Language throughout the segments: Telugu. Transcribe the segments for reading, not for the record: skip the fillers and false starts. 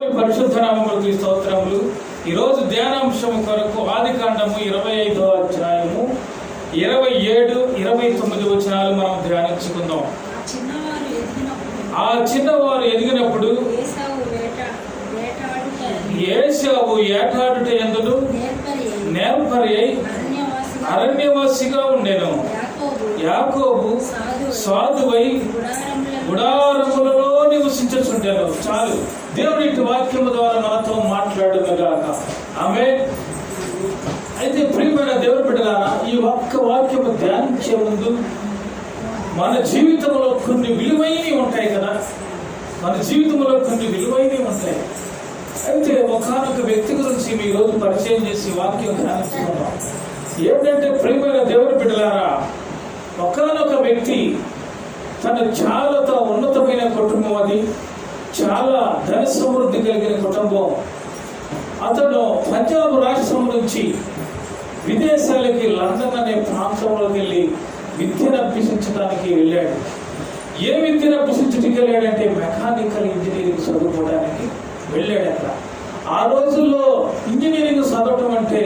పరిశుద్ధ నామములకు స్తోత్రములు. ఈరోజు ధ్యానాంశం కొరకు ఆదికాండము 25వ అధ్యాయము 27, 29 వచనాలు మనం ధ్యానించుకుందాం. ఆ చిన్నవారు ఎదిగినప్పుడు ఏశావు ఏటాడుట యందును నేర్పరి అయి అరణ్యవాసిగా ఉండెను. యాకోబు సాధువై గుడారములలో నివసించుచుండెను. చాలు, దేవుని వాక్యము ద్వారా మనతో మాట్లాడునుగాక. ఆమేన్. అయితే ప్రియమైన దేవుని బిడ్డలారా, ఈ ఒక్క వాక్యము ధ్యానించే ముందు మన జీవితంలో కొన్ని విలువైనవి ఉంటాయి కదా. మన జీవితంలో కొన్ని విలువైనవి ఉంటాయి. అయితే ఒకనొక వ్యక్తి గురించి మీ రోజు పరిచయం చేసి వాక్యం ధ్యానించుకున్నాం. ఏంటంటే ప్రియమైన దేవుని బిడ్డలారా, ఒకనొక వ్యక్తి తన చాలా ఉన్నతమైన కుటుంబం, అది చాలా ధన సమృద్ధి కలిగిన కుటుంబం. అతను పంజాబ్ రాష్ట్రం నుంచి విదేశాలకి లండన్ అనే ప్రాంతంలోకి వెళ్ళి విద్యను అభ్యసించడానికి వెళ్ళాడు. ఏ విద్యను అభ్యసించడానికి వెళ్ళాడంటే మెకానికల్ ఇంజనీరింగ్ చదువుకోవడానికి వెళ్ళాడు. అక్కడ ఆ రోజుల్లో ఇంజనీరింగ్ చదవటం అంటే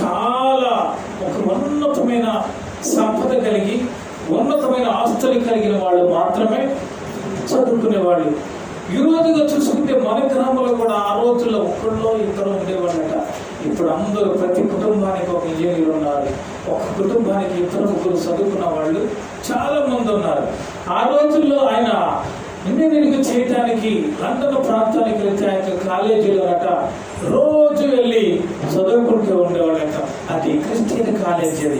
చాలా ఒక ఉన్నతమైన సంపద కలిగి ఉన్నతమైన ఆస్తులు కలిగిన వాళ్ళు మాత్రమే చదువుకునేవాళ్ళు. ఈ రోజుగా చూసుకుంటే మన గ్రామంలో కూడా ఆ రోజుల్లో ఒక్కళ్ళో ఇద్దరు ఉండేవాళ్ళట. ఇప్పుడు అందరూ ప్రతి కుటుంబానికి ఒక ఇంజనీర్ ఉన్నారు. ఒక కుటుంబానికి ఇద్దరు ముగ్గురు చదువుకున్న వాళ్ళు చాలా మంది ఉన్నారు. ఆ రోజుల్లో ఆయన ఇంజనీరింగ్ చేయడానికి లండన్ ప్రాంతానికి వెళ్తే ఆయన కాలేజీలో రోజు వెళ్ళి చదువుకుంటూ ఉండేవాళ్ళట. అది క్రిస్టియన్ కాలేజీ.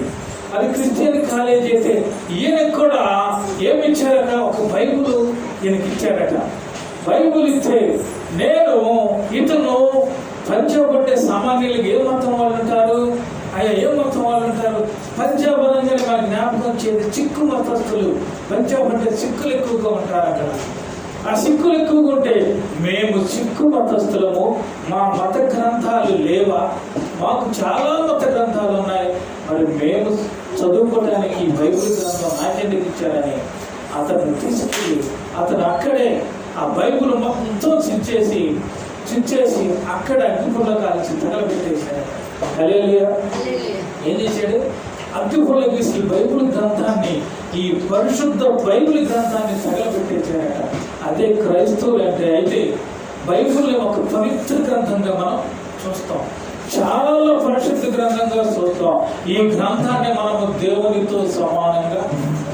అది క్రిస్టియన్ కాలేజీ అయితే ఈయనకు కూడా ఏమి ఇచ్చారట, ఒక బైబుల్ ఈయనకి ఇచ్చారట. బైబుల్ ఇస్తే ఇతను పంజాబ్ అంటే సామాన్యులకు ఏ మతం వాళ్ళు ఉంటారు, ఏ మతం వాళ్ళు ఉంటారు. పంజాబ్ అనగానే మనకు జ్ఞాపకం వచ్చేది సిక్కు మతస్థులు. పంజాబ్ అంటే సిక్కులు ఎక్కువగా ఉంటారు అక్కడ. ఆ సిక్కులు ఎక్కువగా ఉంటే మేము సిక్కు మతస్థులము, మా మత గ్రంథాలు లేవా, మాకు చాలా మత గ్రంథాలు ఉన్నాయి, మరి మేము చదువుకోవడానికి బైబిల్ గ్రంథం నాకెందుకు ఇచ్చారని అతను తీసుకెళ్ళి అతను అక్కడే ఆ బైబిల్ మొత్తం చించేసి అక్కడ అగ్గిపుల్ల కాల్చి తగలబెట్టేశాడు. హల్లెలూయా. ఏం చేశాడు? అగ్గిపుల్ల గీసి బైబిల్ గ్రంథాన్ని, ఈ పరిశుద్ధ బైబిల్ గ్రంథాన్ని తగలబెట్టేశాడట. అదే క్రైస్తవులు అంటే. అయితే బైబిల్ని ఒక పవిత్ర గ్రంథంగా మనం చూస్తాం, చాలా పరిశుద్ధ గ్రంథంగా చూస్తాం. ఈ గ్రంథాన్ని మనము దేవునితో సమానంగా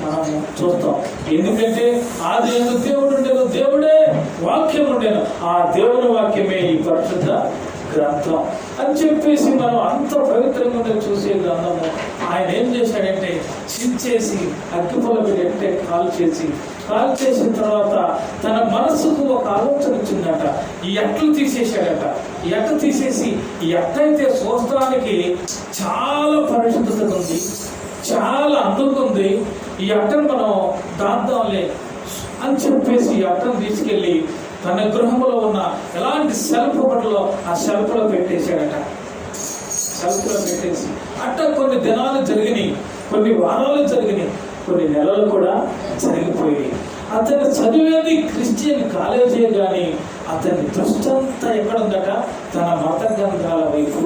మనము చూస్తాం. ఎందుకంటే ఆది యందు దేవుడు ఉండేను, దేవుడే వాక్యం ఉండేను, ఆ దేవుని వాక్యమే ఈ పరిశుద్ధ గ్రంథం అని చెప్పేసి మనం అంత పవిత్రంగా చూసే గ్రంథము ఆయన ఏం చేశాడంటే చించేసి అగ్గిపుల్ల పెట్టి కాల్ చేసిన తర్వాత తన మనసుకు ఒక ఆలోచన వచ్చిందట. ఈ అట్లు తీసేశాడట. ఈ అట్ట తీసేసి, ఈ అట్ట అయితే చూస్తానికి చాలా పరిశుద్ధత ఉంది, చాలా అందంగా ఉంది, ఈ అట్టను మనం దాద్దాంలే అని చెప్పేసి ఈ అట్టను తీసుకెళ్ళి తన గృహంలో ఉన్న ఎలాంటి సెల్ఫ్ బట్టలో ఆ సెల్ఫ్లో పెట్టేశాడట. సెల్ఫ్లో పెట్టేసి అట్ట కొన్ని దినాలు జరిగినాయి, కొన్ని వారాలు జరిగినాయి, కొన్ని నెలలు కూడా జరిగిపోయి అతను చదివేది క్రిస్టియన్ కాలేజీ, కానీ అతని దృష్టి అంతా ఎక్కడుందట, తన మత గ్రంథాల వైపు,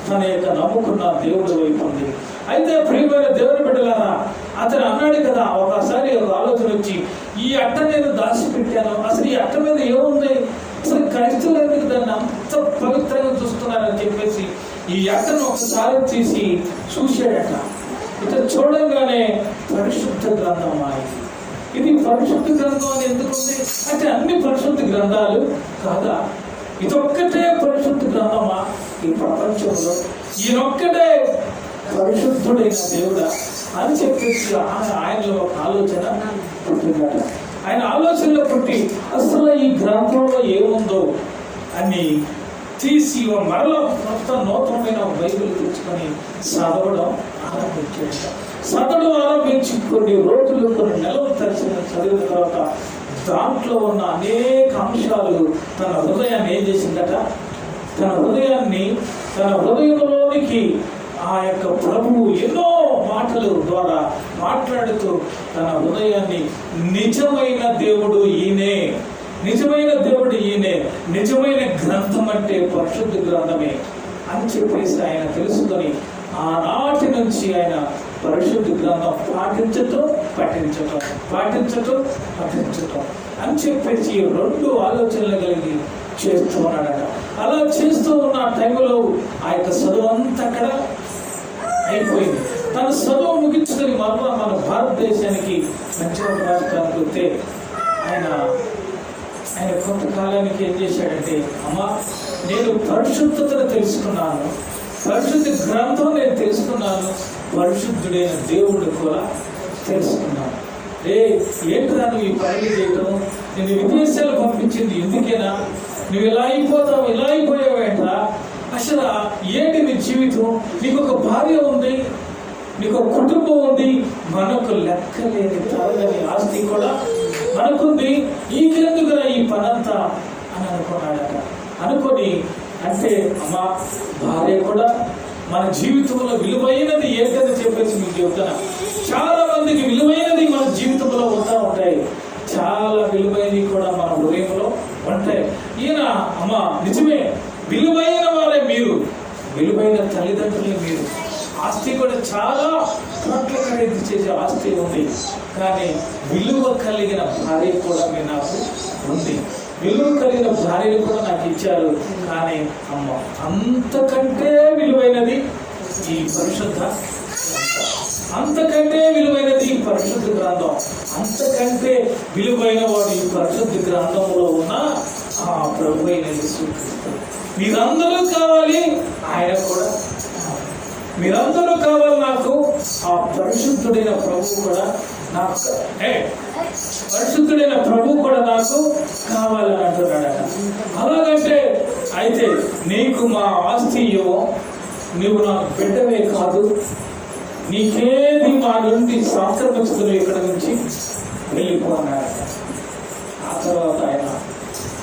తన యొక్క నమ్ముకున్న దేవుడి వైపు ఉంది. అయితే ప్రియమైన దేవుని బిడ్డలారా, అతను అన్నాడు కదా, ఒకసారి ఒక ఆలోచన వచ్చి, ఈ అట్ట నేను దాచిపెట్టాను, అసలు ఈ అట్ట మీద ఏముంది, అసలు క్రైస్తవులు ఎందుకు దాన్ని అంత పవిత్రంగా చూస్తున్నారని చెప్పేసి ఈ అట్టను ఒకసారి తీసి చూశాడట. ఇతను చూడంగానే పరిశుద్ధ గ్రంథం ఇది పరిశుద్ధ గ్రంథం అని ఎందుకుంది అంటే, అన్ని పరిశుద్ధ గ్రంథాలు కాదా, ఇదొక్కటే పరిశుద్ధ గ్రంథమా ఈ ప్రపంచంలో, ఈయనొక్కటే పరిశుద్ధుడైన దేవుడా అని చెప్పేసి ఆయనలో ఒక ఆలోచన పుట్టిందట. ఆయన ఆలోచనలో పుట్టి అసలు ఈ గ్రంథంలో ఏముందో అని తీసి మరలా మొత్తం నూతనమైన బైబిల్ తెచ్చుకొని చదవడం ఆరంభించి కొన్ని రోజులు, కొన్ని నెలలు చదివిన తర్వాత దాంట్లో ఉన్న అనేక అంశాలు తన హృదయాన్ని ఏం చేసిందట, తన హృదయంలోనికి ఆ యొక్క ప్రభువు ఎన్నో మాటల ద్వారా మాట్లాడుతూ తన హృదయాన్ని నిజమైన దేవుడు ఈయనే, నిజమైన దేవుడు ఈయనే, నిజమైన గ్రంథం అంటే పరిశుద్ధ గ్రంథమే అని చెప్పేసి ఆయన తెలుసుకొని ఆనాటి నుంచి ఆయన పరిశుద్ధ గ్రంథం పాటించటం అని చెప్పేసి రెండు ఆలోచనలు కలిగి చేస్తూ ఉన్నాడట. అలా చేస్తూ ఉన్న టైంలో ఆ యొక్క చదువు అంతా అక్కడ అయిపోయింది. తన చదువు ముగించుకొని మరలా మన భారతదేశానికి పంజాబ్ రాష్ట్రానికి వస్తే ఆయన కొంతకాలానికి ఏం చేశాడంటే, అమ్మా నేను పరిశుద్ధతను తెలుసుకున్నాను, పరిశుద్ధ గ్రంథం నేను తెలుసుకున్నాను, పరిశుద్ధుడైన దేవుడు కూడా తెలుసుకున్నాను. ఏంటిరా నువ్వు ఈ పనులు చేయటం, నేను విదేశాలు పంపించింది ఎందుకేనా, నువ్వు ఇలా అయిపోయావేంట్రా, అసలు ఏంటి నీ జీవితం, నీకు ఒక భార్య ఉంది, నీకు ఒక కుటుంబం ఉంది, మనకు లెక్కలేని తరగని ఆస్తి కూడా మనకుంది, ఈకెందుకురా ఈ పనంతా అని అనుకున్నాడట. అనుకొని అంటే అమ్మా భార్య కూడా మన జీవితంలో విలువైనది ఏంటని చెప్పేసి మీకు చెప్తాను. చాలా మందికి విలువైనది మన జీవితంలో ఉంటాయి, చాలా విలువైనవి కూడా మన హృదయంలో ఉంటాయి. ఈయన అమ్మా నిజమే, విలువైన వారే మీరు, విలువైన తల్లిదండ్రులే మీరు, ఆస్తి కూడా చాలా కోట్ల ఖరీదు చేసే ఆస్తి ఉంది, కానీ విలువ కలిగిన భార్య కూడా మీరు నాకు ఉంది, విలువ కలిగిన భార్యలు కూడా నాకు ఇచ్చారు. కానీ అమ్మ అంతకంటే విలువైనది ఈ పరిశుద్ధ, అంతకంటే విలువైనది ఈ పరిశుద్ధ గ్రంథం, అంతకంటే విలువైన వాడు ఈ పరిశుద్ధ గ్రంథంలో ఉన్న ఆ ప్రభు అయిన యేసుక్రీస్తు. మీరందరూ కావాలి, ఆయన కూడా మీరందరూ కావాలి నాకు, ఆ పరిశుద్ధుడైన ప్రభు కూడా నాకు, పరిశుద్ధుడైన ప్రభు కూడా నాకు కావాలని అంటున్నాడట. అలాగంటే అయితే నీకు మా ఆస్తి ఇవ్వం, నువ్వు నాకు బిడ్డవే కాదు, నీకేది మా నుండి సంక్రమించుకుని ఇక్కడ నుంచి వెళ్ళిపోన్నాడట. ఆ తర్వాత ఆయన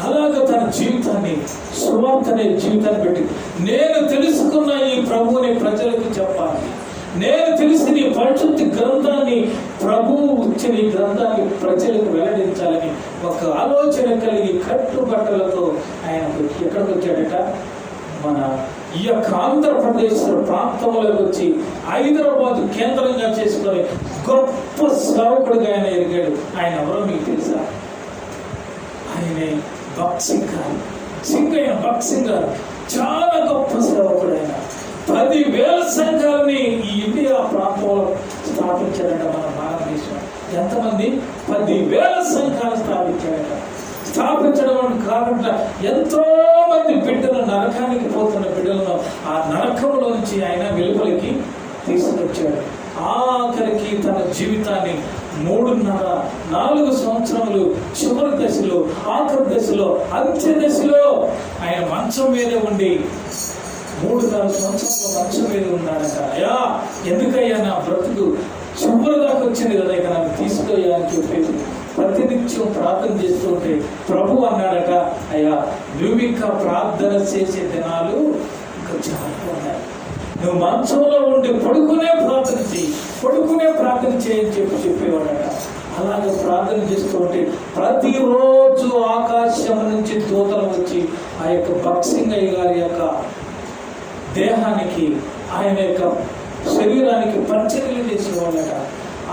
అలాగ తన జీవితాన్ని, సువార్త అనే జీవితాన్ని పెట్టి, నేను తెలుసుకున్న ఈ ప్రభువుని ప్రజలకు చెప్పాలి, నేను తెలిసిన ఈ పరిశుద్ధ గ్రంథాన్ని, ప్రభువు ఇచ్చిన ఈ గ్రంథాన్ని ప్రజలకు వెల్లడించాలని ఒక ఆలోచన కలిగి కట్టుబట్టలతో ఆయన ఎక్కడికి వచ్చాడట, మన ఈ యొక్క ఆంధ్రప్రదేశ్ ప్రాంతంలోకి వచ్చి హైదరాబాద్ కేంద్రంగా చేసుకొని గొప్ప శ్రావకుడిగా ఆయన ఎరిగాడు. ఆయన ఎవరో మీకు తెలుసా? ఆయనే భక్సింగ్ గారు, సింగయ్య భక్సింగ్ గారు, చాలా గొప్ప సేవకుడు. ఆయన 10,000 సంఘాలని ఈ ఇండియా ప్రాంతంలో స్థాపించాడట. మన భారతదేశం ఎంతమంది? 10,000 సంఘాలు స్థాపించడం కాకుండా ఎంతో మంది బిడ్డలు, నరకానికి పోతున్న బిడ్డలను ఆ నరకంలో నుంచి ఆయన వెలుపలికి తీసుకొచ్చాడు. ఆఖరికి తన జీవితాన్ని 3.5-4 సంవత్సరములు చివరి దశలో, ఆఖరి దశలో, అంత్య దశలో ఆయన మంచం మీద ఉండి 3-4 సంవత్సరంలో మంచం మీద ఉన్నాడట. అయ్యా ఎందుకయ్యా నా బ్రతుకు చివరి దాకా వచ్చింది కదా, ఇక నాకు తీసుకొయ్యా అని చెప్పేసి ప్రతినిత్యం ప్రార్థన చేస్తుంటే ప్రభు అన్నాడట, అయ్యా నువ్వు ఇంకా ప్రార్థన చేసే దినాలు ఇంకా చాలా ఉన్నాయి, నువ్వు మంచంలో ఉండి పడుకునే ప్రార్థన చేయని చెప్పేవాడట. అలాగే ప్రార్థన చేస్తూ ఉంటే ప్రతిరోజు ఆకాశం నుంచి దూతలు వచ్చి ఆ యొక్క భక్సింగయ్య గారి యొక్క దేహానికి, ఆయన యొక్క శరీరానికి పరిచర్యలు చేసేవాళ్ళట.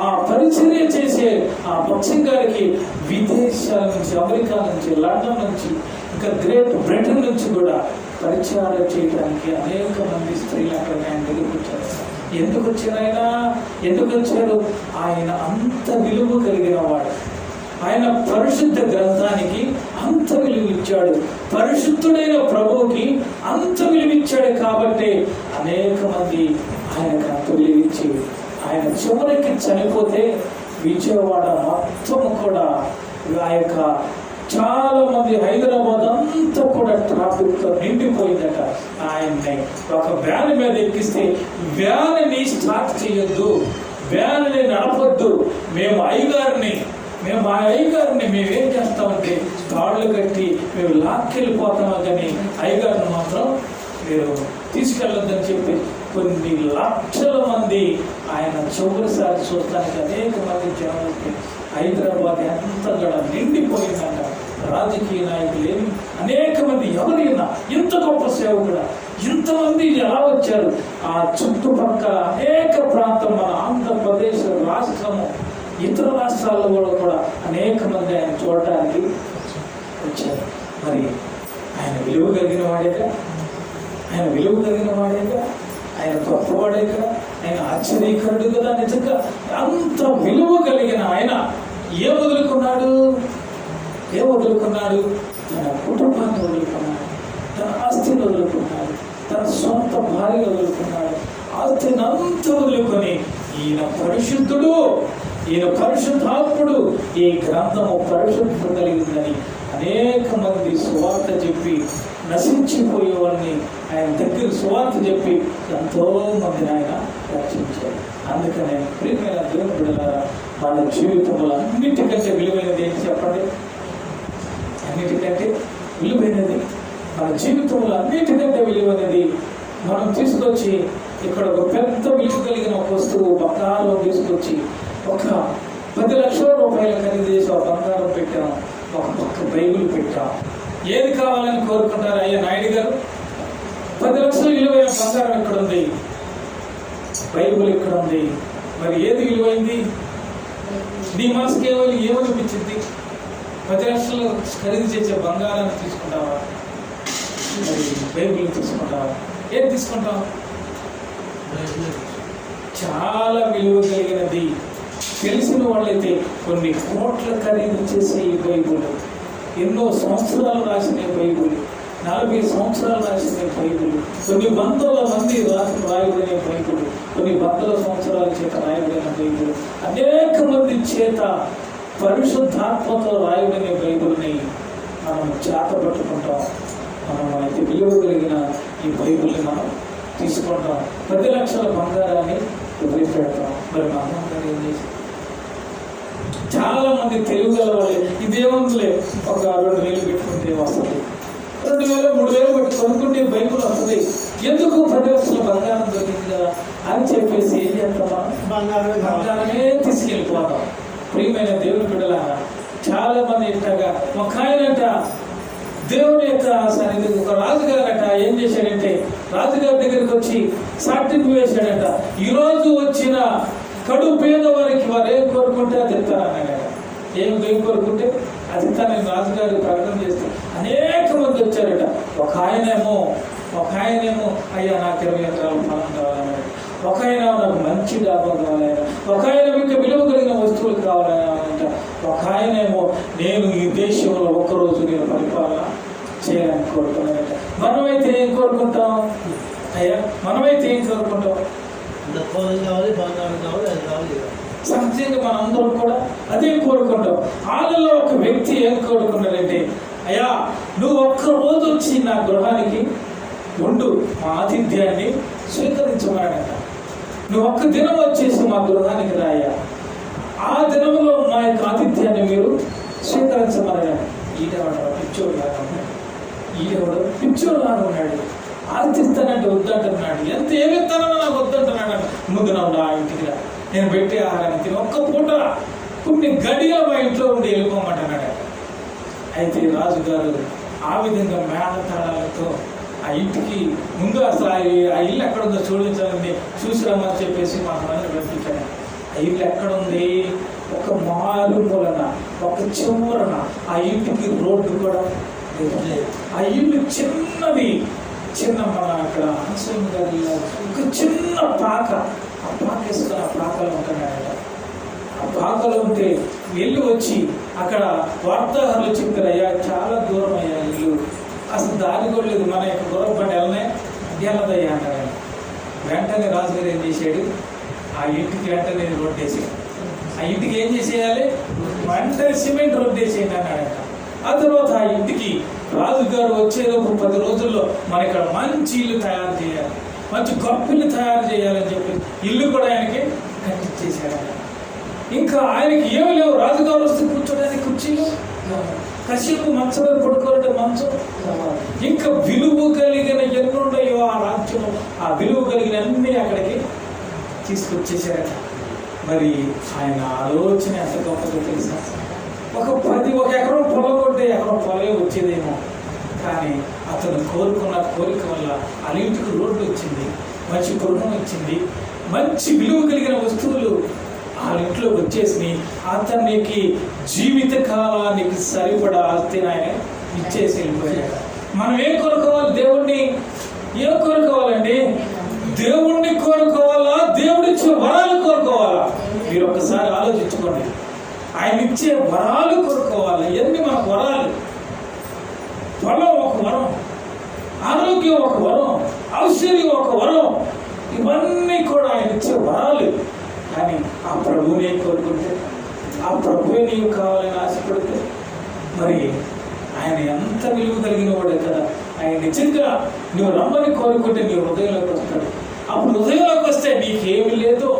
ఆ పరిచర్య చేసే ఆ భక్సింగ్ గారికి విదేశాల నుంచి, అమెరికా నుంచి, లండన్ నుంచి, ఇంకా గ్రేట్ బ్రిటన్ నుంచి కూడా పరిచయాలు చేయడానికి అనేక మంది స్త్రీలు అక్కడ ఆయన దగ్గరికి వచ్చారు. ఎందుకు వచ్చారు? ఆయన అంత విలువ కలిగిన వాడు, ఆయన పరిశుద్ధ గ్రంథానికి అంత విలువ ఇచ్చాడు, పరిశుద్ధుడైన ప్రభువుకి అంత విలువ ఇచ్చాడు. కాబట్టి అనేక మంది ఆయనకు అంత విలువిచ్చి ఆయన చివరికి చనిపోతే విజయవాడ మొత్తం కూడా ఆ యొక్క చాలా మంది, హైదరాబాద్ అంతా కూడా ట్రాఫిక్ తో నిండిపోయిందట. ఆయన్ని ఒక వ్యాన్ మీద ఎక్కిస్తే వ్యాన్ని స్టార్ట్ చేయొద్దు, వ్యాన్ని నడపొద్దు, మేము ఆ అయ్యగారిని మేమేం చేస్తామంటే తాళ్ళు కట్టి మేము లాక్కెళ్ళిపోతామా, కానీ అయ్యగారిని మాత్రం మీరు తీసుకెళ్ళొద్దని చెప్పి కొన్ని లక్షల మంది ఆయన చివరిసారి చూస్తానికి అనేక మంది జనాలకి హైదరాబాద్ ఎంత కూడా నిండిపోయిందంట. రాజకీయ నాయకులేమి, అనేక మంది ఎవరైనా ఇంత గొప్ప సేవకుడా, ఇంతమంది ఎలా వచ్చారు? ఆ చుట్టుపక్కల అనేక ప్రాంతం, మన ఆంధ్రప్రదేశ్ రాష్ట్రము, ఇతర రాష్ట్రాల్లో కూడా అనేక మంది ఆయన చూడటానికి వచ్చారు. మరి ఆయన విలువ కలిగిన వాడేగా, ఆయన విలువ కలిగిన వాడేగా, ఆయన గొప్పవాడేగా, ఆయన ఆశ్చర్యకరుడు కదా. నిజంగా అంత విలువ కలిగిన ఆయన ఏం వదులుకున్నాడు? తన కుటుంబాన్ని వదులుకున్నాడు, తన ఆస్తిని వదులుకున్నాడు, తన సొంత భార్య వదులుకున్నాడు. ఆస్తిని అంతా వదులుకొని ఈయన పరిశుద్ధుడు, ఈయన పరిశుద్ధాత్ముడు, ఈ గ్రంథము పరిశుద్ధం కలిగిందని అనేక మంది సువార్త చెప్పి నశించిపోయేవాడిని ఆయన దగ్గర సువార్త చెప్పి ఎంతో మందిని ఆయన రక్షించారు. అందుకనే ప్రియమైన దేవుని బిడ్డలారా, వాళ్ళ జీవితంలో అన్నిటికంటే విలువైనది ఏంటి చెప్పండి? అన్నిటికంటే విలువైనది, మన జీవితంలో అన్నిటికంటే విలువైనది మనం తీసుకొచ్చి ఇక్కడ ఒక పెద్ద విలువ కలిగిన ఒక వస్తువు బంగారం తీసుకొచ్చి ఒక 10 లక్షల రూపాయలు ఖరీదు చేసి ఒక బంగారం పెట్టాం, ఒక పక్క బైబిల్ పెట్టాం. ఏది కావాలని కోరుకుంటారు? అయ్యా నాయుడు గారు, 10 లక్షల విలువైన బంగారం ఇక్కడ ఉంది, బైబిల్ ఇక్కడ ఉంది, మరి ఏది విలువైంది? నీ మనసుకి ఏమనిపించింది? 10 లక్షలు ఖరీదు చేసే బంగారాన్ని తీసుకుంటావా, మరి బైబిల్ తీసుకుంటావా? ఏది తీసుకుంటాం? చాలా విలువ కలిగినది. తెలిసిన వాళ్ళైతే కొన్ని కోట్ల ఖరీదు చేసే ఈ బైబిల్, ఎన్నో సంవత్సరాలు రాసిన బైబిల్, 40 సంవత్సరాలు రాసిన బైబిల్, కొన్ని వందల మంది రాయబడిన బైబిల్, కొన్ని వందల సంవత్సరాల చేత రాయబడిన బైబిల్, అనేక మంది చేత పరిశుద్ధాత్మతో రాయబడిన బైబిల్ని మనం చేత పట్టుకుంటాం. మనం అయితే విలువ కలిగిన ఈ బైబిల్ని మనం తీసుకుంటాం. 10 లక్షల బంగారాన్ని వదిలిపెడతాం. మరి మా అమ్మగారు ఏం చేసి, చాలా మంది తెలుగు వాళ్ళు ఇదేముందిలే, ఒక 2,000 పెట్టుకుంటే వస్తుంది, 2,000 3,000 పెట్టి కొనుక్కుంటే బైబిల్ వస్తుంది, ఎందుకు 10 లక్షల బంగారం దొరికింది కదా అని చెప్పేసి ఏం చేస్తామా? బంగారమే తీసుకెళ్ళిపోతాం. ప్రియమైన దేవుని బిడ్డలారా, చాలా మంది ఇంతగా ఒక ఆయనంట దేవుని యొక్క సన్నిధికి, ఒక రాజుగారట ఏం చేశాడంటే, రాజుగారి దగ్గరికి వచ్చి సాటింపు వేశాడంట, ఈరోజు వచ్చిన కడు పేదవారికి వారు ఏం కోరుకుంటే అది ఇస్తారన్నాడట. ఏం కోరుకుంటే అది ఇస్తానని రాజుగారు ప్రకటన చేస్తే అనేక మంది వచ్చారట. ఒక ఆయనేమో అయ్యా నాకు 20 ఎకరాల పొలం కావాలన్నాడు, ఒక ఆయన నాకు మంచి డాబా కావాలన్నా, ఒక ఆయన ఇంకా విలువ కలిగిన వస్తువులు కావాలన్నాడంట, ఒక ఆయనేమో నేను ఈ దేశంలో ఒక్కరోజు నేను పరిపాలన చేయాలని కోరుకున్నాడట. మనమైతే ఏం కోరుకుంటాం? సహజంగా మనందరం కూడా అదే కోరుకుంటాం. వాళ్ళలో ఒక వ్యక్తి ఏం కోరుకున్నాడంటే, అయ్యా నువ్వు ఒక్క రోజు వచ్చి నా గృహానికి ఉండు, మా ఆతిథ్యాన్ని స్వీకరించమన్నాడట. నువ్వు ఒక్క దినం వచ్చేసి మా గృహానికి రాయ్యా, ఆ దినంలో మా యొక్క ఆతిథ్యాన్ని మీరు స్వీకరించమన్నాడు. ఈడెవడో పిచ్చోడు లాగా ఉన్నాడు, ఆర్తిస్తానంటే వద్దంటున్నాడు, ఎంత ఏమిస్తానో నాకు వద్దంటున్నాడు. ముందు నా ఇంటికి రా, నేను పెట్టే ఆహారాన్ని తిని ఒక్క పూట కొన్ని గడియలు మా ఇంట్లో ఉండి వెళ్ళిపోమంటున్నాడు. అయితే రాజుగారు ఆ విధంగా మేళతాళాలతో ఆ ఇంటికి ముందు అసలు ఆ ఇల్లు ఎక్కడుందో చూడించాలని చూసి రమ్మని చెప్పేసి మా మనల్ని పంపించాడు. ఆ ఇల్లు ఎక్కడుంది? ఒక మారు మూలన, ఒక చివరన, ఆ ఇంటికి రోడ్డు కూడా లేదు. ఆ ఇల్లు చిన్న మన అక్కడ హన్సన్ గారి ఒక చిన్న పాక, ఆ పాక వేసుకొని ఆ పాకలో ఉంటున్నాడట. ఆ పాకలో ఉంటే ఇల్లు వచ్చి అక్కడ వార్తాహరులు చెప్పారు, అయ్యా చాలా దూరం అయ్యా ఇల్లు, అసలు దారి కూడా లేదు, మన యొక్క గుర్రబండి వెళ్ళదయ్యా అన్నాడు. వెంటనే రాజుగారు ఏం చేశాడు? ఆ ఇంటికి వెంటనే రోడ్డు వేసాడు. ఆ ఇంటికి ఏం చేసేయాలి? వెంటనే సిమెంట్ రోడ్డు వేసేయండి అన్నాడట. ఆ తర్వాత ఆ ఇంటికి రాజుగారు వచ్చేలోపు 10 రోజుల్లో మన ఇక్కడ మంచి ఇల్లు తయారు చేయాలి, మంచి గొప్ప ఇల్లు తయారు చేయాలని చెప్పి ఇల్లు కూడా ఆయనకి కట్టించేశాడు. ఇంకా ఆయనకి ఏమి లేవు, రాజుగారు వస్తే కూర్చోడానికి కుర్చీలు, కశ్యపు మంచం పడుకోవాలంటే మంచం, ఇంకా విలువ కలిగిన ఎన్నుండయో ఆ రాజ్యం, ఆ విలువ కలిగిన అన్ని అక్కడికి తీసుకొచ్చేసారట. మరి ఆయన ఆలోచన ఎంత గొప్పదో తెలుసా? ఒక ఎకరం పొలం కొంటే ఎకరం పొలమే వచ్చేదేమో, కానీ అతను కోరుకున్న కోరిక వల్ల ఆ ఇంటికి రోడ్డు వచ్చింది, మంచి గృహం వచ్చింది, మంచి విలువ కలిగిన వస్తువులు ఆ ఇంట్లోకి వచ్చేసి అతనికి జీవిత కాలానికి సరిపడా ఆస్తిని ఆయన ఇచ్చేసి వెళ్ళిపోయాడు. మనం ఏం కోరుకోవాలి? దేవుణ్ణి ఏం కోరుకోవాలండి? దేవుణ్ణి కోరుకోవాలా? దేవుడిచ్చే వరాలు కోరుకోవాలా? మీరు ఒక్కసారి ఆలోచించుకోండి. ఆయన ఇచ్చే వరాలు కోరుకోవాలి. ఎన్ని మనకు వరాలు? పొలం ఒక వరం, ఆరోగ్యం ఒక వరం, ఐశ్వర్యం ఒక వరం, ఇవన్నీ కూడా ఆయన ఇచ్చే వరాలు. కానీ ఆ ప్రభువుని కోరుకుంటే, ఆ ప్రభువే నీవు కావాలని ఆశపడితే, మరి ఆయన ఎంత విలువ కలిగిన వాడే కదా. ఆయన నిజంగా నువ్వు రమ్మని కోరుకుంటే నీ హృదయంలోకి వస్తాడు. అప్పుడు హృదయంలోకి వస్తే నీకేమి లేదో,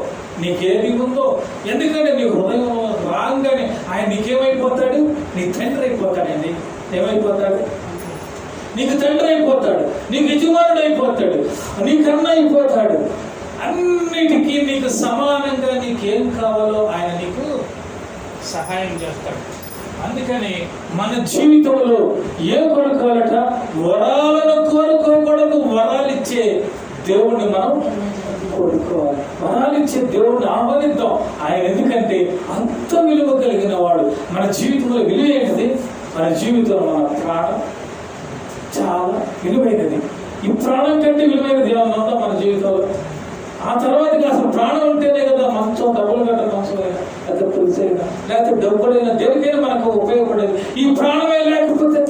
నీకేది ఉందో, ఎందుకంటే నీ హృదయం రాగానే ఆయన నీకేమైపోతాడు? నీ తండ్రి అయిపోతాడండి. ఏమైపోతాడు? నీకు తండ్రి అయిపోతాడు, నీకు యజమానుడు అయిపోతాడు, నీకు అన్న అయిపోతాడు. అన్నిటికీ నీకు సమానంగా నీకేం కావాలో ఆయన నీకు సహాయం చేస్తాడు. అందుకని మన జీవితంలో ఏం కోరుకోవాలట? వరాలను కోరుకోకూడదు, వరాలిచ్చే దేవుణ్ణి మనం కోరుకోవాలి. వరాలిచ్చే దేవుణ్ణి ఆహ్వానిద్దాం. ఆయన ఎందుకంటే అంత విలువ కలిగిన వాడు. మన జీవితంలో విలువ ఏంటిది? మన జీవితంలో మన ప్రాణం చాలా విలువైనది. ఈ ప్రాణం కంటే విలువైనది ఏమన్నా ఉందా మన జీవితంలో? ఆ తర్వాతకి అసలు ప్రాణం ఉంటేనే కదా మంచం, డబ్బులు గట్ట మంచం లేకపోతే పులిసైనా లేకపోతే డబ్బులైనా దేనికైనా మనకు ఉపయోగపడేది. ఈ ప్రాణమే లేకపోతే.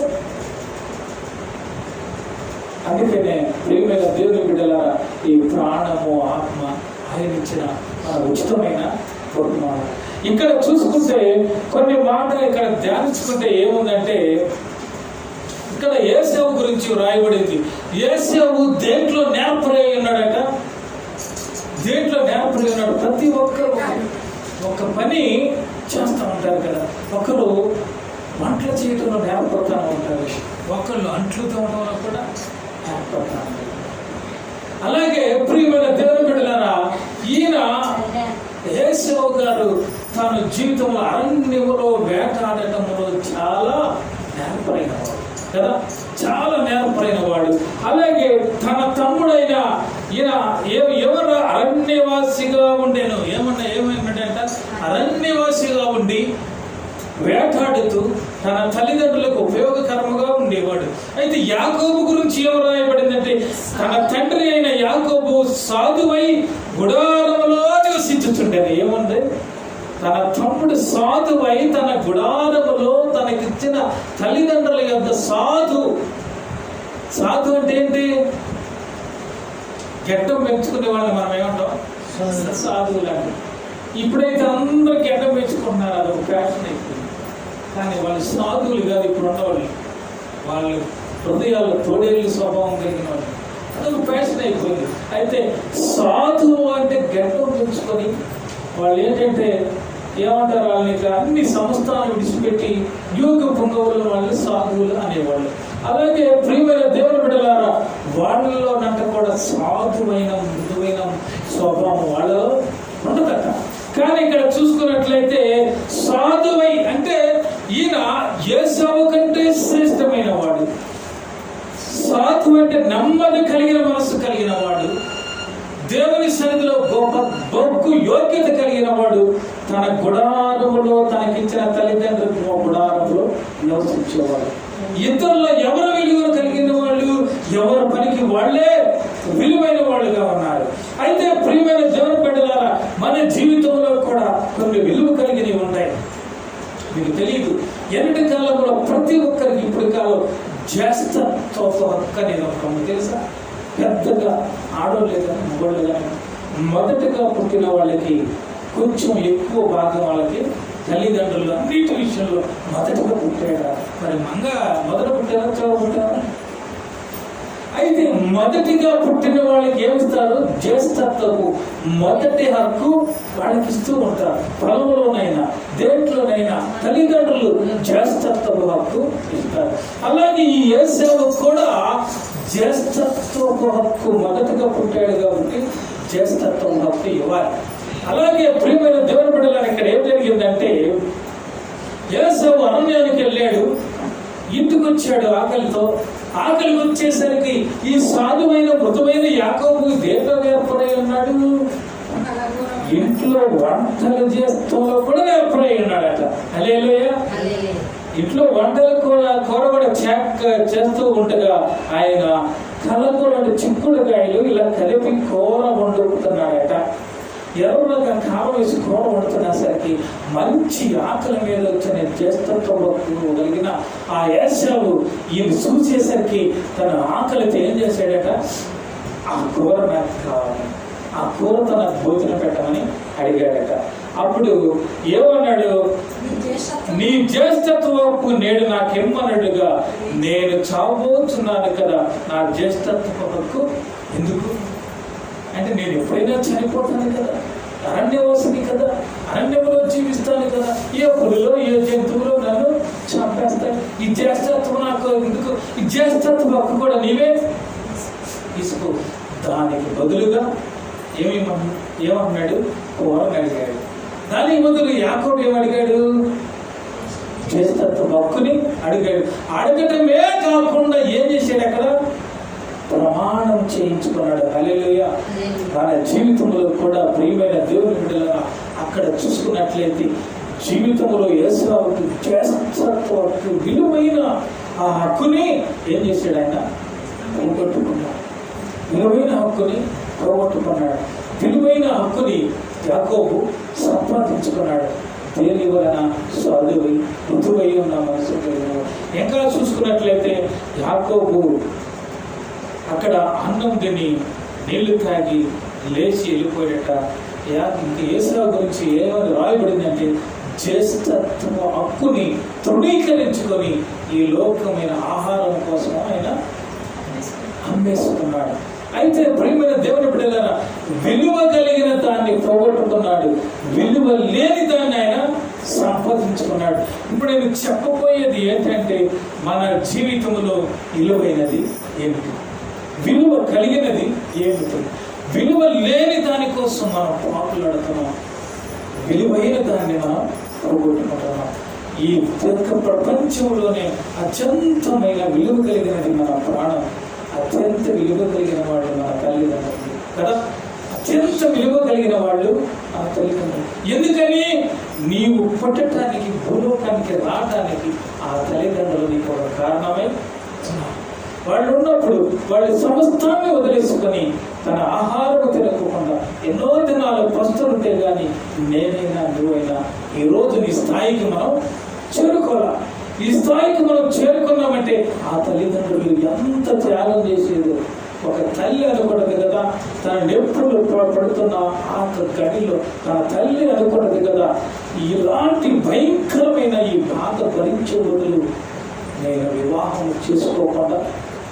అందుకనే ప్రియమైన దేవుని బిడ్డలారా, ఈ ప్రాణము ఆత్మ ఆయన ఇచ్చిన ఉచితమైన బహుమానం. ఇక్కడ చూసుకుంటే కొన్ని మాటలు ఇక్కడ ధ్యానించుకుంటే ఏముందంటే, ఇక్కడ యేసేవు గురించి రాయబడింది. యేసేవు దేంట్లో నేర్పరై ఉన్నాడట? దేంట్లో నేర్పరై ఉన్నాడు? ప్రతి ఒక్కరు ఒక పని చేస్తూ ఉంటారు కదా. ఒకరు వంటలు చేయడంలో నేర్పడతా ఉంటారు, ఒకళ్ళు అంట్లు తోమడంలో కూడా నేర్పడతా ఉంటారు. అలాగే ప్రియమైన దేవుని బిడ్డలారా, ఈయన యేసేవు గారు తన జీవితంలో అరణ్యములో వేటాడటంలో చాలా నేర్పరైన వాడు కదా, చాలా నేర్పరైన వాడు. అలాగే తన తమ్ముడైన ఈయన ఎవరు అరణ్యవాసిగా ఉండేను, ఏమైనాడంట? అరణ్యవాసిగా ఉండి వేటాడుతూ తన తల్లిదండ్రులకు ఉపయోగకరముగా ఉండేవాడు. అయితే యాకోబు గురించి ఏం రాయబడిందంటే, తన తండ్రి అయిన యాకోబు సాధువై గుడారములో నివసించుతుండేది. ఏముంది? తన తమ్ముడు సాధువై తన గుడారములో తనకిచ్చిన తల్లిదండ్రుల యొక్క సాధు అంటే ఏంటి? గెడ్డం పెంచుకునే వాళ్ళని మనం ఏమంటాం? సాధువులండి. ఇప్పుడైతే అందరూ గెడ్డం పెంచుకుంటున్నారు, అది ఒక ఫ్యాషన్ అయిపోయింది. కానీ వాళ్ళు సాధువులు కాదు ఇప్పుడు ఉన్నవాళ్ళు. వాళ్ళు హృదయాల్లో తోడేళ్ళు స్వభావం కలిగిన వాళ్ళు. అదొక ఫ్యాషన్ అయిపోయింది. అయితే సాధువు అంటే గెడ్డం పెంచుకొని వాళ్ళు ఏంటంటే ఏమంటారు? వాళ్ళని అన్ని సంస్థలను విడిచిపెట్టి యోగ పొంగవులు వాళ్ళు సాధువులు అనేవాళ్ళు. అలాగే ప్రియమైన దేవుని బిడ్డలారా, వాళ్ళలో నంట కూడా సాధువైన మృదువైన స్వభావం వాళ్ళలో ఉండదట. కానీ ఇక్కడ చూసుకున్నట్లయితే సాధువై అంటే ఈయన యేసేవు కంటే శ్రేష్టమైన వాడు. సాధు అంటే నెమ్మది కలిగిన మనస్సు కలిగిన వాడు, దేవుని సన్నిధిలో గొప్ప యోగ్యత కలిగిన వాడు. తన గుడారములో తనకిచ్చిన తల్లిదండ్రుల గుడారంలో నివసించేవాడు. ఇతరుల్లో ఎవరు విలువ కలిగిన వాళ్ళు, ఎవరి పనికి వాళ్ళే విలువైన వాళ్ళుగా ఉన్నారు. అయితే ప్రియమైన దేవుని బిడ్డలారా, మన జీవితంలో కూడా కొన్ని విలువ కలిగినవి ఉంటాయి. మీకు తెలియదు, ఎన్నటి కాలంలో ప్రతి ఒక్కరికి ఇప్పుడు కాలం జ్యేష్ఠత్వ హక్కు అనేది ఒక తెలుసా? పెద్దగా ఆడోళ్ళు కానీ మగోళ్ళు కానీ మొదటగా పుట్టిన వాళ్ళకి కొంచెం ఎక్కువ భాగం వాళ్ళకి తల్లిదండ్రులు అన్నిటి విషయంలో మొదటగా పుట్టాడా? మరి మొదట పుట్టారా, చాలా పుట్టారా? అయితే మొదటిగా పుట్టిన వాళ్ళకి ఏమిస్తారు? జ్యేష్ఠత్వపు మొదటి హక్కు వాళ్ళకి ఇస్తూ ఉంటారు. పొలంలోనైనా దేంట్లోనైనా తల్లిదండ్రులు జ్యేష్ఠత్వపు హక్కు ఇస్తారు. అలాగే ఈ యేసేవు కూడా జ్యేష్ఠత్వపు హక్కు మొదటగా పుట్టాడు కాబట్టి జ్యేష్ఠత్వం హక్కు ఇవ్వాలి. అలాగే ప్రియమైన దేవుని బిడ్డలారా, ఇక్కడ ఏం జరిగిందంటే యేసవు అరణ్యానికి వెళ్ళాడు, ఇంటికి వచ్చాడు ఆకలికి వచ్చేసరికి ఈ సాధువైన మృదువైన యాకోబు దేంట్లో ఏర్పడై ఉన్నాడు, ఇంట్లో వంటలు చేస్తూ కూడా ఏర్పడై ఉన్నాడట. హల్లెలూయా. ఇంట్లో వంటలు కూర కూడా చేస్తూ ఉండగా ఆయన కలకూర చిక్కుడుకాయలు ఇలా కలిపి కూర వండుతున్నాడట. ఎవరిగా కారం వేసి కూర వండుతున్నసరికి మంచి ఆకలి మీద వచ్చిన జ్యేష్ఠత్వం కలిగిన ఆ ఏశావు ఈయన చూసేసరికి తన ఆకలితో ఏం చేశాడట, ఆ కూర నాకు కావాలి, ఆ కూరతో నాకు భోజనం పెట్టమని అడిగాడట. అప్పుడు ఏమన్నాడు, నీ జ్యేష్ఠత్వపు నేడు నాకెమ్మన్నట్టుగా నేను చావబోతున్నాను కదా, నా జ్యేష్ఠత్వ హక్కు ఎందుకు అంటే నేను ఎప్పుడైనా చనిపోతాను కదా, అరణ్యవాసిని కదా, అరణ్యంలో జీవిస్తాను కదా, ఏ పులిలో ఏ జంతువులో నన్ను చంపేస్తాను, ఈ జ్యేష్ఠత్వం నాకు ఎందుకు, ఈ జ్యేష్ఠత్వ హక్కు కూడా నీవే తీసుకో. దానికి బదులుగా ఏమన్నాడు, కూరని అడిగాడు. దానికి బదులు యాకోబు ఏమడిగాడు, జ్యేష్ఠత్వ హక్కుని అడిగాడు. అడగటమే కాకుండా ఏం చేశాడు, అక్కడ ప్రమాణం చేయించుకున్నాడు. హల్లెలూయా. తన జీవితంలో కూడా ప్రియమైన దేవుని బిడ్డలుగా అక్కడ చూసుకున్నట్లయితే జీవితంలో యేసువుకి జ్యేష్ఠత్వపు విలువైన ఆ హక్కుని ఏం చేశాడు, ఆయన పోగొట్టుకున్నాడు. విలువైన హక్కుని పోగొట్టుకున్నాడు. విలువైన హక్కుని యాకోబు సంపాదించుకున్నాడు. దేని వలన సాధువై మృదువై ఉన్న మనసు. ఇంకా చూసుకున్నట్లయితే యాకోబు అక్కడ అన్నం తిని నీళ్లు తాగి లేచి వెళ్ళిపోయాడట. ఇంక ఏసావు గురించి ఏమని రాయబడిందంటే, జ్యేష్ఠత్వ హక్కుని తృణీకరించుకొని ఈ లోకమైన ఆహారం కోసం ఆయన అమ్మేసుకున్నాడు. అయితే ప్రియమైన దేవుని బిడ్డలారా, విలువ కలిగిన దాన్ని పోగొట్టుకున్నాడు, విలువ లేని దాన్ని ఆయన సంపాదించుకున్నాడు. ఇప్పుడు నేను చెప్పబోయేది ఏంటంటే, మన జీవితంలో విలువైనది ఏమిటి, విలువ కలిగినది ఏమిటి, విలువ లేని దానికోసం మనం పాకులాడుతున్నాం, విలువైన దాన్ని మనం పోగొట్టుకుంటున్నాం. ఈ ప్రపంచంలోనే అత్యంతమైన విలువ కలిగినది మన ప్రాణం. అత్యంత విలువ కలిగిన వాళ్ళు మన తల్లిదండ్రులు కదా, అత్యంత విలువ కలిగిన వాళ్ళు మన తల్లిదండ్రులు. ఎందుకని, నీవు పుట్టడానికి భూలోకానికి రావడానికి ఆ తల్లిదండ్రులు నీకు ఒక కారణమై వాళ్ళు ఉన్నప్పుడు వాళ్ళు సమస్తాన్ని వదిలేసుకొని తన ఆహారం తినకుండా ఎన్నో దినాలు పస్తులుంటే కానీ నేనైనా నువ్వైనా ఈరోజు నీ స్థాయికి మనం చేరుకోవాలి. ఈ స్థాయికి మనం చేరుకున్నామంటే ఆ తల్లిదండ్రులు ఎంత త్యాగం చేసేదో. ఒక తల్లి అనుకూడదు కదా, తన నొప్పులు పడుతున్న ఆ గడిలో తన తల్లి అనుకూడదు కదా, ఇలాంటి భయంకరమైన ఈ బాధ భరించే బదులు నేను వివాహం చేసుకోకుండా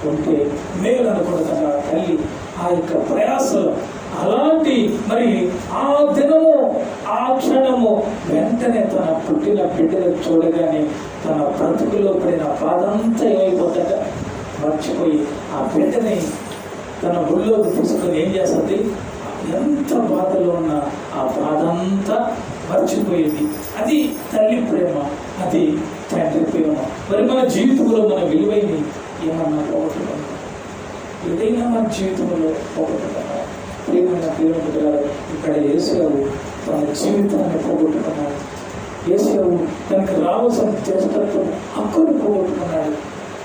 ఉంటే మేలు అనుకూడదు కదా తల్లి. ఆ యొక్క ప్రయాసలు అలాంటి మరి ఆ దినము ఆ క్షణము వెంటనే తన పుట్టిన బిడ్డను చూడగానే తన బ్రతుకులో పడిన బాధంతా ఏమైపోతాక మర్చిపోయి ఆ బిడ్డని తన ఒళ్ళోకి తీసుకొని ఏం చేస్తుంది, ఎంత బాధలో ఉన్న ఆ బాధ అంతా మర్చిపోయేది. అది తల్లి ప్రేమ, అది తండ్రి ప్రేమ. మరి మన జీవితంలో మన విలువైన ఏమన్నా పోగొట్టుకున్నాం, ఏదైనా మన జీవితంలో పోగొట్టుకున్నాం. ప్రియమైన దేవుని గారు ఇక్కడ యేసయ్య తన జీవితాన్ని పోగొట్టుకున్నాడు. యేసయ్య తనకు రావాల్సిన జ్యేష్ఠత్వం హక్కును పోగొట్టుకున్నాడు.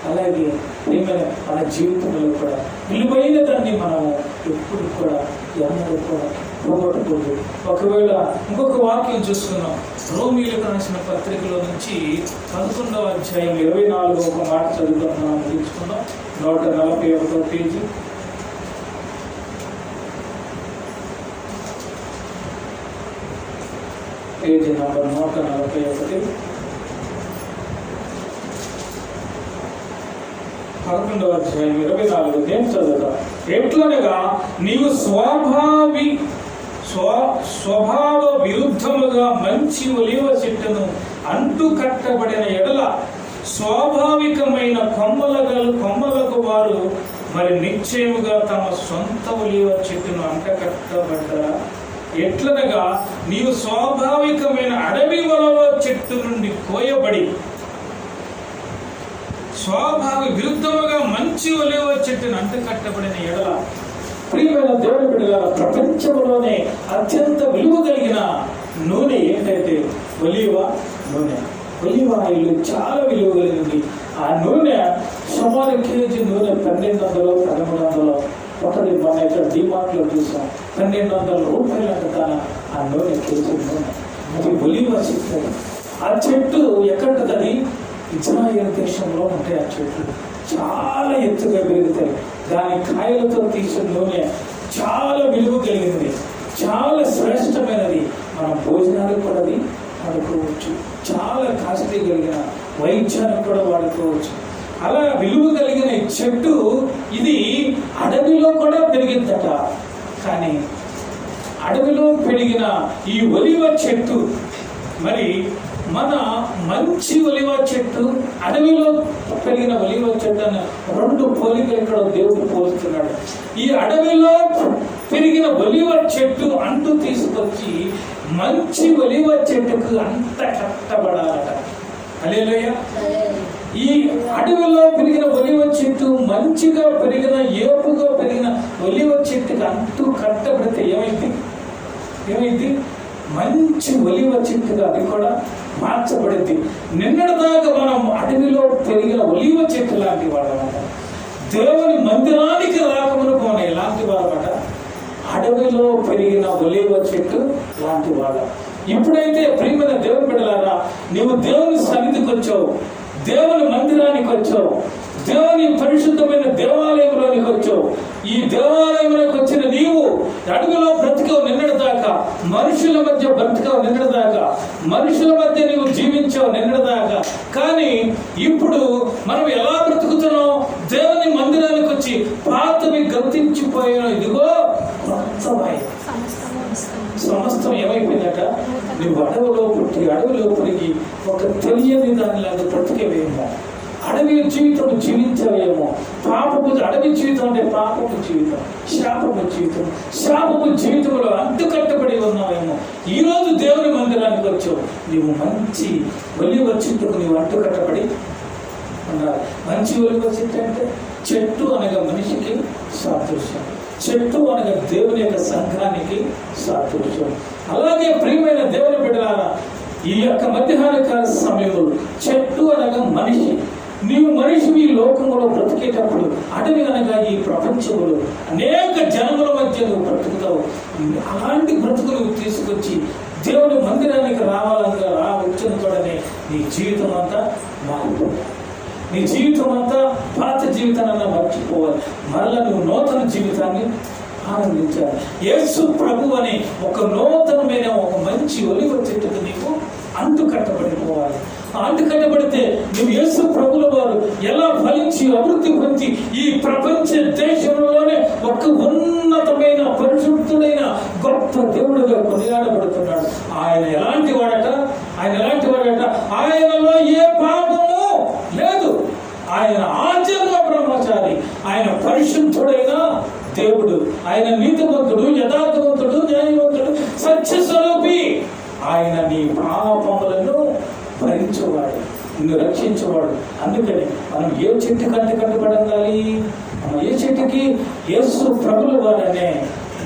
అలాగే ప్రియమైన మన జీవితంలో కూడా విలువైన దాన్ని మనము ఎప్పుడు కూడా ఎన్నడూ కూడా పోగొట్టకూడదు. ఒకవేళ ఇంకొక వాక్యం చూసుకున్నాం, రోమీయులకు రాసిన పత్రికలో నుంచి 11వ అధ్యాయం 24వ మాట చదువుకున్నాం, తీసుకున్నాం. 141వ పేజీ. Page number 141. 11వ అధ్యాయం 24. నేను చదువుతా. ఎట్లనగా నీవు స్వభావ విరుద్ధముగా మంచి ఒలీవ చెట్టును అంటు కట్టబడిన ఎడల స్వాభావికమైన కొమ్మలకు వారు మరి నిశ్చయముగా తమ సొంత ఒలీవ చెట్టును అంటకట్టబడ్డారా? ఎట్లనగా నీవు స్వాభావికమైన అడవి ఒలివ చెట్టు నుండి కోయబడి స్వాభావిక విరుద్ధముగా మంచి ఒలివ చెట్టును అంటుకట్టబడిన ఎడల, ప్రియమైన దేవుని బిడ్డలారా, ప్రపంచంలోనే అత్యంత విలువ కలిగిన నూనె ఏంటంటే ఒలివ నూనె. ఒలివ ఆయిల్ చాలా విలువ కలిగింది. ఆ నూనె సుమారు కేజీ నూనె 1200, 1300. ఒకటి మన ఇక్కడ డిమార్ట్లో చూసాం, 1200 రూపాయలంట ఆ నూనె, కేజీ నూనె. అది ఒలివ చెట్టు. ఆ చెట్టు ఎక్కడుంటుంది? ఇజ్రాయేల్ దేశంలో ఉంటాయి. ఆ చెట్లు చాలా ఎత్తుగా పెరుగుతాయి. దాని కాయలతో తీసిన నూనె చాలా విలువ కలిగినది, చాలా శ్రేష్టమైనది. మనం భోజనాలకు కూడా అది వాడుకోవచ్చు. చాలా కాస్ట్లీ కలిగిన వైద్యానికి కూడా వాడుకోవచ్చు. అలా విలువ కలిగిన చెట్టు ఇది అడవిలో కూడా పెరిగిందట. కానీ అడవిలో పెరిగిన ఈ ఒలివ చెట్టు, మరి మన మంచి ఒలివ చెట్టు, అడవిలో పెరిగిన ఒలివ చెట్టు అనే 2 పోలికలు ఇక్కడ దేవుడు పోలుస్తున్నాడు. ఈ అడవిలో పెరిగిన ఒలివ చెట్టు అంటూ తీసుకొచ్చి మంచి ఒలివ చెట్టుకు అంత కట్టబడాలట. హల్లెలూయా. ఈ అడవిలో పెరిగిన ఒలివ చెట్టు మంచిగా పెరిగిన, ఏపుగా పెరిగిన ఒలివ చెట్టుకు అంటూ కట్టబడితే ఏమైంది? మంచి ఒలివ చెట్టుగా అది కూడా మార్చబడింది. నిన్నటిదాకా మనం అడవిలో పెరిగిన ఒలివ చెట్టు లాంటి వాడమాట. దేవుని మందిరానికి రాకమునుకు మనం ఎలాంటి వాడమాట? అడవిలో పెరిగిన ఒలివ చెట్టు లాంటి వాడ. ఇప్పుడైతే ప్రియమైన దేవుని బిడ్డలారా, నీవు దేవుని సన్నిధికి వచ్చావు, దేవుని మందిరానికి వచ్చావు, దేవుని పరిశుద్ధమైన దేవాలయంలోనికి వచ్చావు. ఈ దేవాలయంలోకి వచ్చిన నీవు అడవిలో బ్రతికావు నిన్నటిదాకా, మనుషుల మధ్య బ్రతికావు నిన్నటిదాకా, మనుషుల మధ్య నీవు జీవించావు నిన్నటిదాకా. కానీ ఇప్పుడు మనం ఎలా బ్రతుకుతున్నాం? దేవుని మందిరానికి వచ్చి పాతవి గతించిపోయిన, ఇదిగో కొత్తమై సమస్తం ఏమైపోయిందట? నువ్వు అడవిలో పుట్టి, అడవిలో పెరిగి ఒక తెలియని దానిలాగా బ్రతికేవేమో, అడవి జీవితం జీవించవేమో. పాపపు అడవి జీవితం అంటే పాపపు జీవితం, శాపపు జీవితంలో అంటుకట్టబడి ఉన్నావేమో. ఈరోజు దేవుని మందిరానికి వచ్చావు, నీవు మంచి ఒలివ చెట్టుకు నీవు అంటుకట్టబడి ఉండాలి. మంచి ఒలివ చెట్టు అంటే చెట్టు అనగా మనిషికి సాదృశ్యం, చెట్టు అనగా దేవుని యొక్క సంఘానికి సాదృశ్యం. అలాగే ప్రియమైన దేవుని బిడ్డలారా, ఈ యొక్క మధ్యాహ్న కాల సమయంలో చెట్టు అనగా మనిషి. నీవు మనిషి ఈ లోకంలో బ్రతికేటప్పుడు, అడవి అనగా ఈ ప్రపంచంలో అనేక జనముల మధ్య నువ్వు బ్రతుకుతావు. అలాంటి బ్రతుకులు తీసుకొచ్చి దేవుని మందిరానికి రావాలనగా వచ్చిన తోడనే నీ జీవితం అంతా మారిపోవాలి. నీ జీవితం అంతా పాత జీవితాన్ని మర్చిపోవాలి. మరలా నువ్వు నూతన జీవితాన్ని ఆనందించాలి. యేసు ప్రభు అనే ఒక నూతనమైన ఒక మంచి ఒలివ చెట్టుకు నీకు అంటు కట్టబడిపోవాలి. అంటు కట్టబడితే నువ్వు యేసు ప్రభుల వారు ఎలా ఫలించి అభివృద్ధి పొంది ఈ ప్రపంచ దేశంలోనే ఒక ఉన్నతమైన పరిశుద్ధుడైన గొప్ప దేవుడుగా కొనియాడబడుతున్నాడు. ఆయన ఎలాంటి వాడట? ఆయనలో ఏ పాపము లేదు. ఆయన ఆచరణ బ్రహ్మచారి, ఆయన పరిశుద్ధుడైన దేవుడు, ఆయన నీతిమంతుడు, యథార్థవంతుడు, న్యాయవంతుడు, సత్యస్వరూపి. ఆయన నీ పాపములను భరించేవాడు, నిన్ను రక్షించేవాడు. అందుకని మనం ఏ చెట్టు కట్టబడాలి? మనం ఏ చెట్టుకి? యేసు ప్రభుల వారనే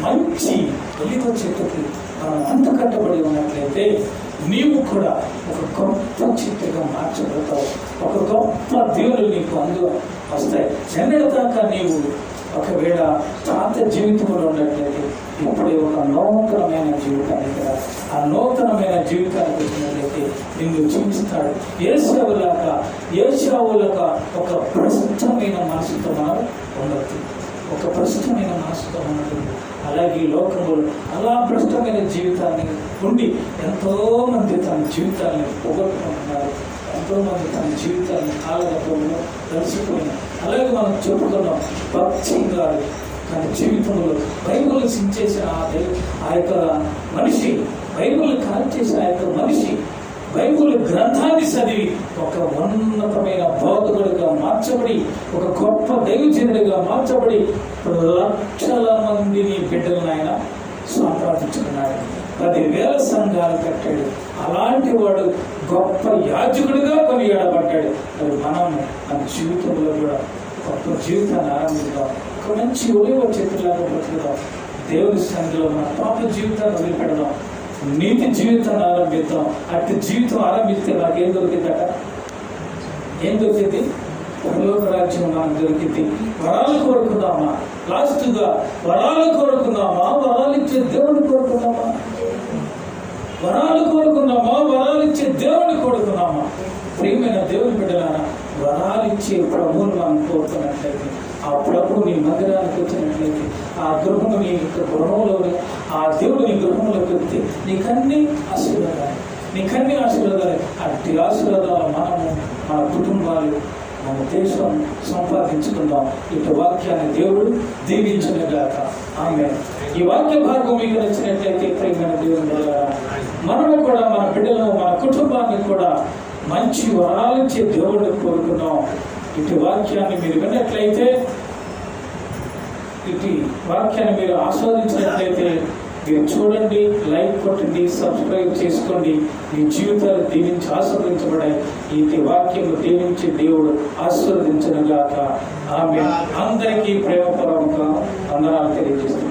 మంచి ఒలివ చెట్టుకి మనం అంటు కట్టబడి ఉన్నట్లయితే నీవు కూడా ఒక గొప్ప చెట్టుగా మార్చబడతావు. ఒక గొప్ప దేవుడు నీకు అందు వస్తాయి. నిన్నటిదాకా నీవు ఒకవేళ పాత జీవితంలో ఉన్నట్లయితే ఇప్పుడే ఒక నూతనమైన జీవితానికి రా. ఆ నూతనమైన జీవితానికి వచ్చినట్లయితే నిన్ను జీవిస్తాడు. ఏశావులాగా ఒక ప్రస్తుతమైన మనసుతో మనం ఉండదు. ఒక ప్రస్తుతమైన మనసుతో ఉండదు. అలాగే ఈ లోకంలో అలా భ్రష్టమైన జీవితాన్ని ఉండి ఎంతో మంది తమ జీవితాన్ని పోగొట్టుకుంటున్నారు. ఎంతో మంది తమ జీవితాన్ని కాలగతంలో కలిసిపోయినారు. అలాగే మనం చెప్పుకున్నాం, భక్తి గారు తన జీవితంలో బైబిల్ సించేసిన ఆ యొక్క మనిషి, బైబిల్ కాల్చేసిన ఆ యొక్క మనిషి బైబిల్ గ్రంథాన్ని చదివి ఒక ఉన్నతమైన బోధకుడిగా మార్చబడి, ఒక గొప్ప దైవజనుడిగా మార్చబడి లక్షల మందిని బిడ్డలను ఆయన సంపాదించుకున్నాడు, 10,000 సంఘాలు కట్టాడు. అలాంటి వాడు గొప్ప యాజకుడిగా కొనియాడబడ్డాడు. మరి మనం మన జీవితంలో కూడా గొప్ప జీవితాన్ని ఆరంభిద్దాం. ఒక మంచి ఒలివ చెట్టులాగా బ్రతుకుదాం. దేవుని సన్నిధిలో మన పాప జీవితాన్ని వదిలిపెడదాం, నీతి జీవితాన్ని ఆరంభిద్దాం. అట్టి జీవితం ఆరంభిస్తే నాకేం దొరికిందట? ఏం దొరికింది? పరలోక రాజ్యం మనకు దొరికింది. వరాలు కోరుకుందామా? లాస్ట్గా వరాలు కోరుకుందామా? వరాలు ఇచ్చే దేవుని కోరుకుందామా? వరాలు కోరుకుందామా? వరాలు ఇచ్చే దేవుని కోరుకుందామా? ప్రియమైన దేవుని బిడ్డలారా, వరాలు ఇచ్చే ప్రభువును మనం కోరుకున్నట్లయితే, ఆ ప్రభు నీ మందిరానికి వచ్చినట్లయితే, ఆ గృహము నీ యొక్క గృహంలోనే, ఆ దేవుడు నీ గృహంలోకి వస్తే నీకన్నీ ఆశీర్వాదాలు, నీకన్నీ ఆశీర్వాదాలు. అట్టి ఆశీర్వాదాలు మనము, మన కుటుంబాలు, మన దేశం సంపాదించుకుందాం. ఇటు వాక్యాన్ని దేవుడు దీవించునుగాక. ఆమేన్. ఈ వాక్య భాగం మీకు నచ్చినట్లయితే ప్రియమైన దేవుని బిడ్డలారా, మనము కూడా మన బిడ్డలను, మన కుటుంబాన్ని కూడా మంచి వరాలిచ్చే దేవుడిని కోరుకున్నాం. ఇటు వాక్యాన్ని మీరు విన్నట్లయితే, ఇటు వాక్యాన్ని మీరు ఆస్వాదించినట్లయితే, మీరు చూడండి, లైక్ కొట్టండి, సబ్స్క్రైబ్ చేసుకోండి. మీ జీవితాలు దీవించి ఆశీర్వదించబడాయి. ఈ వాక్యము దీవించి దేవుడు ఆశీర్వదించునుగాక. ఆమేన్. అందరికీ ప్రేమపూర్వక వందనాలు తెలియజేస్తున్నాను.